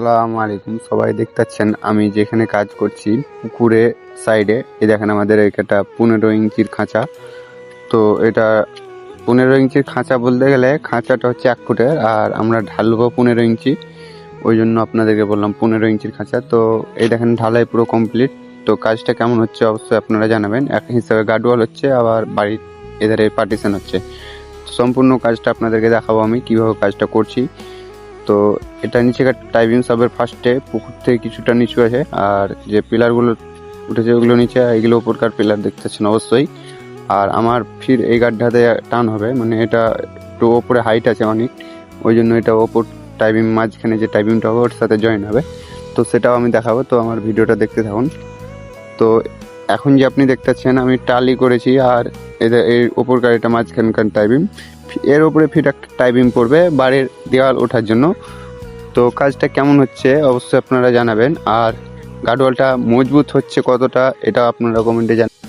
আসসালামু আলাইকুম। সবাই দেখতে পাচ্ছেন আমি যেখানে কাজ করছি পুকুরে সাইডে, এই দেখেন আমাদের একটা 15 ইঞ্চির খাঁচা। তো এটা 15 ইঞ্চির খাঁচা বলতে গেলে খাঁচাটা হচ্ছে 1 ফুটের, আর আমরা ঢালবো 15 ইঞ্চি, ওই জন্য আপনাদেরকে বললাম 15 ইঞ্চির খাঁচা। তো এই দেখেন ঢালাই পুরো কমপ্লিট। তো কাজটা কেমন হচ্ছে অবশ্যই আপনারা জানাবেন। এক হিসাবে গার্ডওয়াল হচ্ছে, আবার বাড়ির এধারে পার্টিশন হচ্ছে। সম্পূর্ণ কাজটা আপনাদেরকে দেখাবো আমি কিভাবে কাজটা করছি। তো এটা নিচে টাইপিং সাবের ফার্স্টে পুকুর থেকে কিছুটা নিচু আছে, আর যে পিলারগুলো উঠেছে ওগুলো নিচে, এগুলো উপরকার পিলার দেখতেছেন অবশ্যই। আর আমার ফির এই গাড্ডাতে টান হবে, মানে এটা একটু ওপরে হাইট আছে অনেক, ওই জন্য এটা ওপর টাইপিং মাঝখানে যে টাইপিংটা হবে ওর সাথে জয়েন হবে। তো সেটাও আমি দেখাবো, তো আমার ভিডিওটা দেখতে থাকুন। তো এখন যে আপনি দেখতে পাচ্ছেন আমি টালি করেছি, আর এদের এই ওপরকার এটা মাঝখানকার টাইপিং, এর উপরে ফির একটা টাইপিং পড়বে বাড়ির দেওয়াল ওঠার জন্য। তো কাজটা কেমন হচ্ছে অবশ্যই আপনারা জানাবেন, আর গার্ডওয়ালটা মজবুত হচ্ছে কতটা এটা আপনারা কমেন্টে জানাবেন।